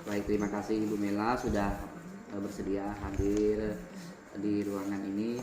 Baik, terima kasih Ibu Mela sudah bersedia hadir di ruangan ini.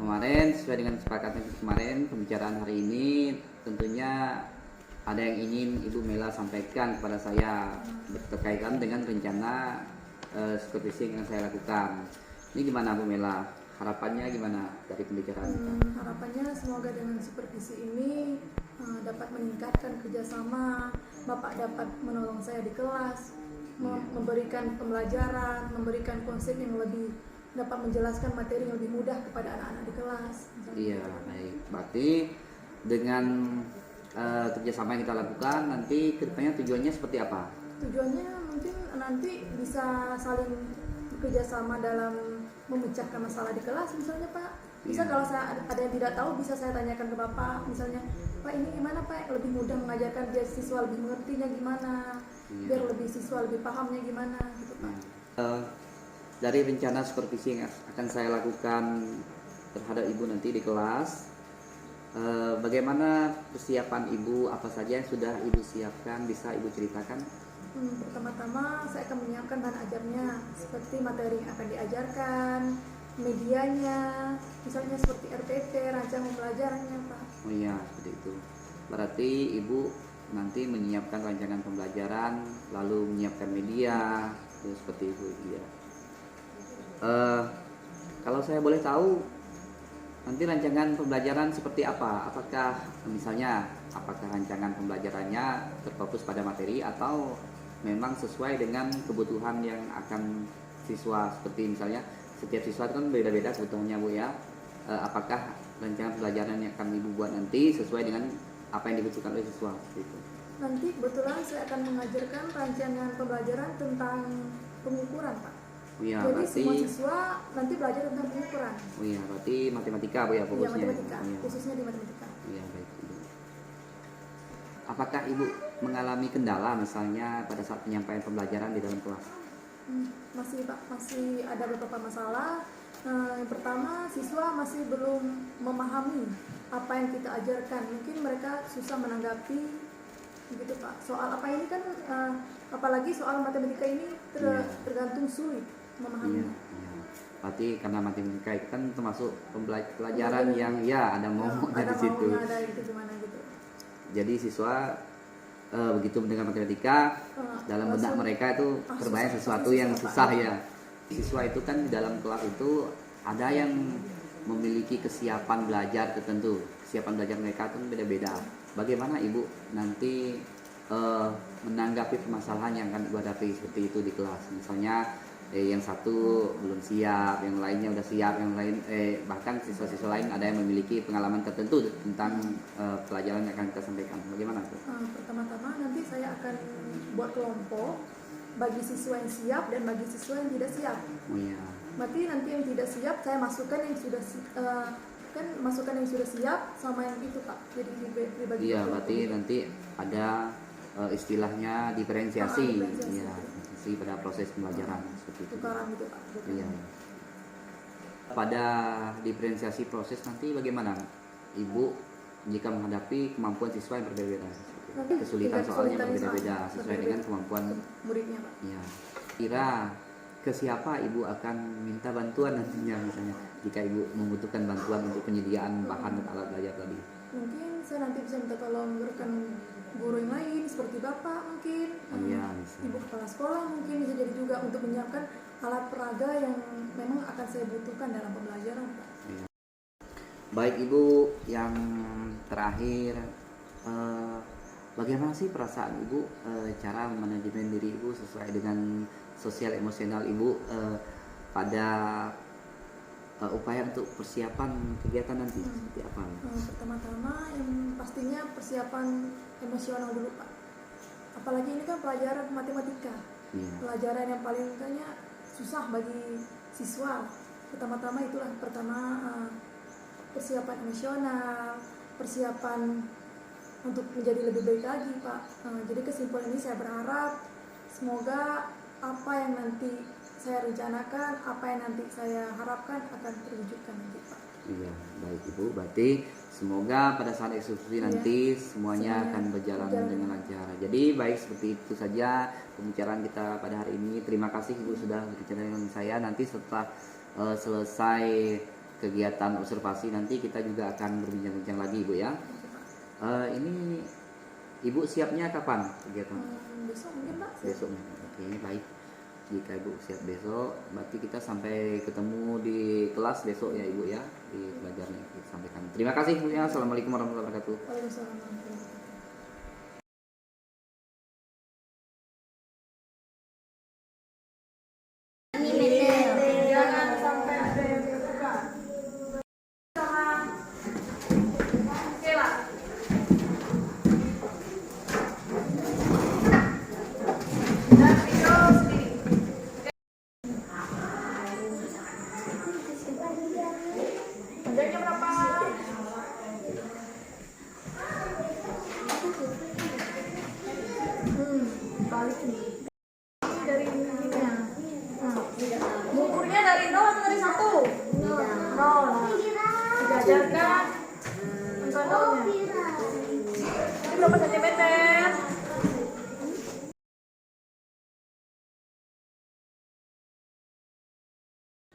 Kemarin sesuai dengan kesepakatan kemarin, pembicaraan hari ini tentunya ada yang ingin Ibu Mela sampaikan kepada saya berkaitan dengan rencana supervisi yang saya lakukan. Ini gimana Bu Mela? Harapannya gimana dari pembicaraan kita? Harapannya semoga dengan supervisi ini dapat meningkatkan kerjasama, Bapak dapat menolong saya di kelas, memberikan pembelajaran, memberikan konsep yang lebih dapat menjelaskan materi yang lebih mudah kepada anak-anak di kelas. Iya, baik. Berarti dengan kerjasama yang kita lakukan nanti kedepannya tujuannya seperti apa? Tujuannya mungkin nanti bisa saling bekerjasama dalam memecahkan masalah di kelas misalnya Pak. Bisa kalau saya ada yang tidak tahu bisa saya tanyakan ke Bapak misalnya, Pak ini gimana Pak lebih mudah mengajarkan biar siswa lebih mengertinya gimana, biar lebih siswa lebih pahamnya gimana gitu Pak. Dari rencana supervisi yang akan saya lakukan terhadap Ibu nanti di kelas, bagaimana persiapan Ibu, apa saja yang sudah Ibu siapkan, bisa Ibu ceritakan? Pertama-tama saya akan menyiapkan bahan ajarnya seperti materi yang akan diajarkan, medianya, misalnya seperti RPP, rancangan pembelajarannya Pak. Oh iya, seperti itu. Berarti Ibu nanti menyiapkan rancangan pembelajaran, lalu menyiapkan media, seperti itu ya. Kalau saya boleh tahu, nanti rancangan pembelajaran seperti apa? Apakah misalnya, apakah rancangan pembelajarannya terfokus pada materi atau memang sesuai dengan kebutuhan yang akan siswa? Seperti misalnya setiap siswa itu kan beda-beda kebutuhannya Bu ya. Apakah rancangan pembelajaran yang akan Ibu buat nanti sesuai dengan apa yang dibutuhkan oleh siswa? Gitu. Nanti kebetulan saya akan mengajarkan rancangan pembelajaran tentang pengukuran Pak. Ya, jadi berarti, semua siswa nanti belajar tentang pengukuran. Oh iya, berarti matematika Bu ya fokusnya? Iya, matematika, khususnya di matematika. Iya, baik. Apakah Ibu mengalami kendala misalnya pada saat penyampaian pembelajaran di dalam kelas? Masih Pak, masih ada beberapa masalah. Yang pertama, siswa masih belum memahami apa yang kita ajarkan. Mungkin mereka susah menanggapi gitu Pak. Soal apa ini kan, apalagi soal matematika ini tergantung sulit memahaminya. Iya. Berarti karena matematika itu kan termasuk pelajaran yang ya ada momoknya di situ. Ada gitu gimana gitu. Jadi siswa begitu mendengar matematika dalam benak mereka itu terbayang sesuatu yang susah ya. Siswa itu kan di dalam kelas itu ada yang memiliki kesiapan belajar tertentu. Kesiapan belajar mereka itu beda-beda. Bagaimana Ibu nanti menanggapi permasalahan yang akan Ibu hadapi seperti itu di kelas? Misalnya yang satu belum siap, yang lainnya udah siap, yang lain bahkan siswa-siswa lain ada yang memiliki pengalaman tertentu tentang pelajaran yang akan kita sampaikan. Bagaimana tuh? Pertama-tama nanti saya akan buat kelompok bagi siswa yang siap dan bagi siswa yang tidak siap. Oh iya. Berarti nanti yang tidak siap saya masukkan yang sudah kan masukkan yang sudah siap sama yang itu Pak. Jadi dibagi. Iya, berarti nanti ada istilahnya diferensiasi. Iya, pada proses pembelajaran seperti itu. Tukaran gitu Pak. Iya. Pada diferensiasi proses nanti bagaimana Ibu jika menghadapi kemampuan siswa yang berbeda-beda? Kesulitan soalnya berbeda-beda sesuai dengan kemampuan muridnya Pak. Iya. Kira ke siapa Ibu akan minta bantuan nantinya misalnya jika Ibu membutuhkan bantuan untuk penyediaan bahan dan alat belajar tadi? Mungkin saya nanti bisa minta tolong rekan guru yang lain seperti Bapak mungkin, Ibu kepala sekolah mungkin bisa jadi juga untuk menyiapkan alat peraga yang memang akan saya butuhkan dalam pembelajaran Pak. Iya. Baik Ibu, yang terakhir bagaimana sih perasaan Ibu, cara manajemen diri Ibu sesuai dengan sosial emosional Ibu pada upaya untuk persiapan kegiatan nanti seperti apa? Pertama-tama yang pastinya persiapan emosional dulu Pak. Apalagi ini kan pelajaran matematika, pelajaran yang paling banyak susah bagi siswa. Pertama-tama itulah persiapan emosional, persiapan untuk menjadi lebih baik lagi Pak. Jadi kesimpulan ini saya berharap semoga apa yang nanti saya rencanakan, apa yang nanti saya harapkan akan terwujudkan nanti Pak. Iya, baik Ibu. Berarti semoga pada saat eksekusi nanti semuanya akan berjalan dengan lancar. Jadi baik, seperti itu saja pembicaraan kita pada hari ini. Terima kasih Ibu sudah berbicara dengan saya. Nanti setelah selesai kegiatan observasi nanti kita juga akan berbincang-bincang lagi Ibu ya. Ini Ibu siapnya kapan kegiatan? Besok mungkin Pak. Besok. Oke, baik. Jika Ibu siap besok, berarti kita sampai ketemu di kelas besok ya Ibu ya, di pelajaran yang kita sampaikan. Terima kasih Bu ya. Assalamualaikum warahmatullahi wabarakatuh. Waalaikumsalam warahmatullahi wabarakatuh. Jangan sampai ada yang terbuka. Oke lah. Dan video sendiri. Panjangnya berapa? Balik nih. Dari ininya. Mengukurnya dari 0 atau dari 1? 0. Dijajarkan angka 0-nya. Ini berapa sentimeter?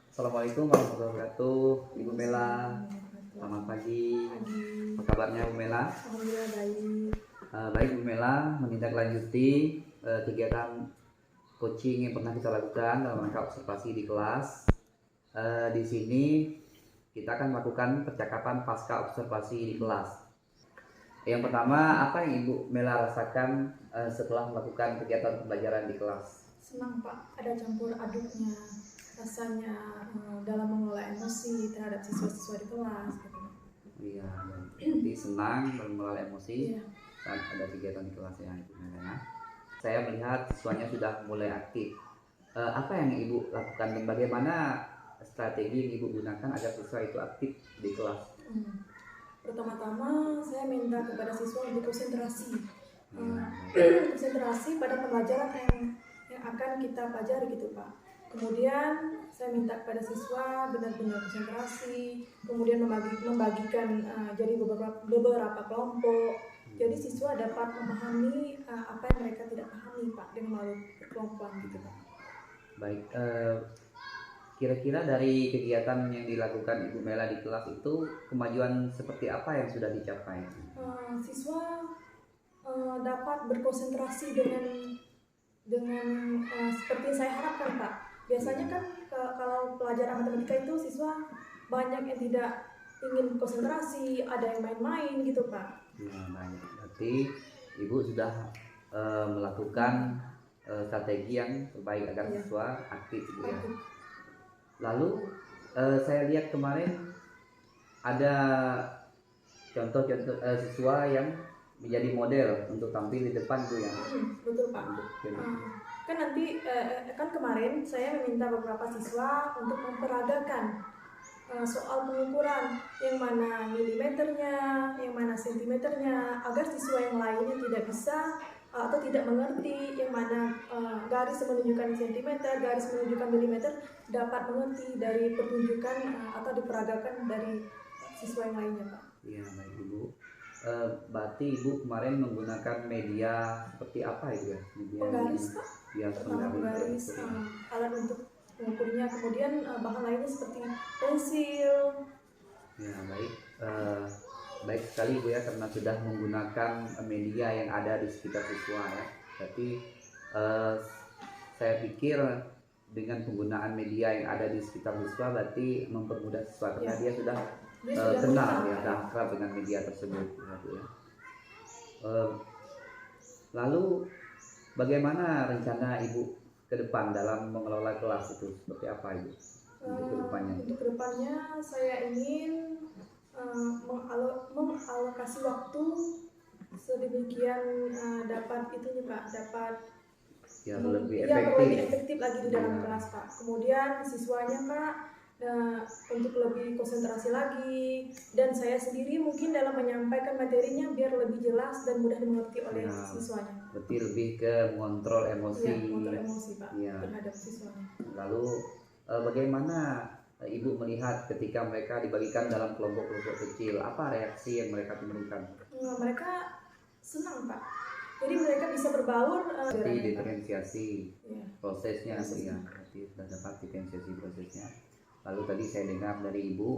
Assalamualaikum warahmatullahi wabarakatuh. Ibu Mela, selamat pagi. Apa kabarnya Bu Mela? Alhamdulillah baik. Baik Bu Mela, menindaklanjuti kegiatan coaching yang pernah kita lakukan dalam rangka observasi di kelas. Di sini kita akan melakukan percakapan pasca observasi di kelas. Yang pertama, apa yang Ibu Mela rasakan setelah melakukan kegiatan pembelajaran di kelas? Senang Pak, ada campur aduknya rasanya dalam mengelola emosi terhadap siswa-siswa di kelas gitu. Iya, jadi senang dalam mengelola emosi Iya. saat ada kegiatan di kelas ya Ibu Mela ya. Saya melihat siswanya sudah mulai aktif. Apa yang Ibu lakukan dan bagaimana strategi yang Ibu gunakan agar siswa itu aktif di kelas? Pertama-tama saya minta kepada siswa untuk konsentrasi. Iya. Konsentrasi pada pembelajaran yang akan kita pelajari gitu Pak. Kemudian saya minta kepada siswa benar-benar konsentrasi, kemudian membagikan jadi beberapa kelompok. Jadi siswa dapat memahami apa yang mereka tidak pahami Pak dengan melalui perkelompokan gitu Pak. Baik, kira-kira dari kegiatan yang dilakukan Ibu Mela di kelas itu kemajuan seperti apa yang sudah dicapai? Siswa dapat berkonsentrasi dengan seperti yang saya harapkan Pak. Biasanya kan kalau pelajaran matematika itu siswa banyak yang tidak ingin konsentrasi, ada yang main-main gitu Pak. Ya, baik. Berarti Ibu sudah melakukan strategi yang terbaik agar siswa aktif gitu ya. Lalu saya lihat kemarin ada contoh-contoh siswa yang menjadi model untuk tampil di depan tuh ya. Betul Pak. Kan nanti kan kemarin saya meminta beberapa siswa untuk memperagakan soal pengukuran yang mana milimeternya, yang mana sentimeternya, agar siswa yang lainnya tidak bisa atau tidak mengerti yang mana garis menunjukkan sentimeter, garis menunjukkan milimeter dapat mengerti dari pertunjukan atau diperagakan dari siswa yang lainnya Pak. Iya baik Ibu. Berarti Ibu kemarin menggunakan media seperti apa itu ya? Media Penggaris Pak. Ya, Pertama penggaris, alat untuk mengukurnya, kemudian bahan lainnya seperti pensil. Ya baik, baik sekali Bu ya, karena sudah menggunakan media yang ada di sekitar siswa ya. Berarti saya pikir dengan penggunaan media yang ada di sekitar siswa berarti mempermudah siswa karena dia sudah kenal ya, sudah akrab dengan media tersebut ya Bu ya. Lalu bagaimana rencana Ibu ke depan dalam mengelola kelas itu, seperti apa Ibu untuk kedepannya? Untuk kedepannya saya ingin mengalokasi waktu sedemikian dapat itunya Pak, dapat lebih efektif lagi di dalam kelas Pak. Kemudian siswanya Pak untuk lebih konsentrasi lagi, dan saya sendiri mungkin dalam menyampaikan materinya biar lebih jelas dan mudah dimengerti oleh siswanya. Berarti lebih ke mengontrol emosi. Mengontrol emosi Pak terhadap siswanya. Lalu bagaimana Ibu melihat ketika mereka dibagikan dalam kelompok-kelompok kecil, apa reaksi yang mereka temukan? Mereka senang Pak. Jadi mereka bisa berbaur. Berarti diferensiasi Ya. prosesnya, ya, berarti sudah dapat diferensiasi prosesnya. Lalu tadi saya dengar dari Ibu,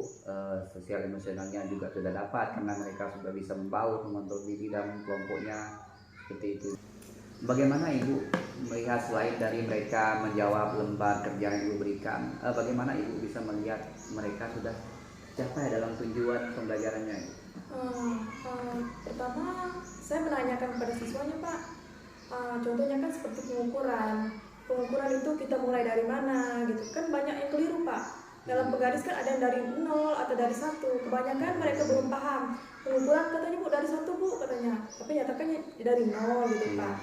sosial emosionalnya juga sudah dapat karena mereka sudah bisa membaur, mengontrol diri dalam kelompoknya, seperti itu. Bagaimana Ibu melihat selain dari mereka menjawab lembar kerja yang Ibu berikan, bagaimana Ibu bisa melihat mereka sudah capai dalam tujuan pembelajarannya? Pertama, saya menanyakan kepada siswanya Pak, contohnya kan seperti pengukuran. Pengukuran itu kita mulai dari mana gitu. Kan banyak yang keliru Pak. Dalam penggaris kan ada yang dari 0 atau dari 1. Kebanyakan mereka belum paham. Pengukuran katanya Bu dari 1 Bu katanya. Tapi nyatakannya dari 0 gitu Pak.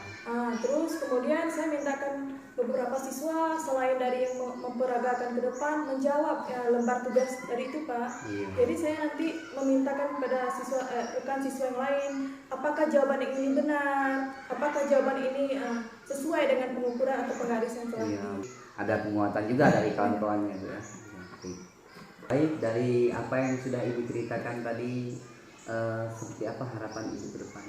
Terus kemudian saya mintakan beberapa siswa selain dari yang memperagakan ke depan menjawab lembar tugas dari itu Pak. Jadi saya nanti memintakan kepada siswa rekan siswa yang lain, apakah jawaban ini benar, apakah jawaban ini sesuai dengan pengukuran atau penggaris yang telah ada penguatan juga dari kawan-kawannya ya. Baik, dari apa yang sudah Ibu ceritakan tadi, seperti apa harapan Ibu ke depan?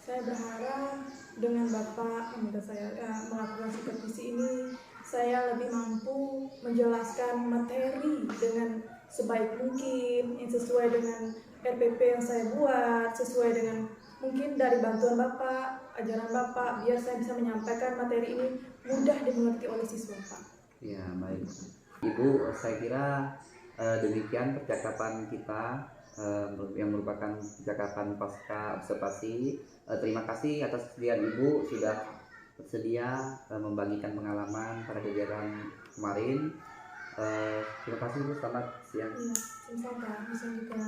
Saya berharap dengan Bapak yang sudah saya melakukan supervisi ini, saya lebih mampu menjelaskan materi dengan sebaik mungkin, yang sesuai dengan RPP yang saya buat, sesuai dengan mungkin dari bantuan Bapak, ajaran Bapak, biar saya bisa menyampaikan materi ini mudah dimengerti oleh siswa Pak. Ya, baik. Ibu, saya kira demikian percakapan kita yang merupakan percakapan pasca observasi. Terima kasih atas kesediaan Ibu sudah bersedia membagikan pengalaman pada kegiatan kemarin. Terima kasih Ibu, selamat siang. Iya, sama-sama, bisa juga.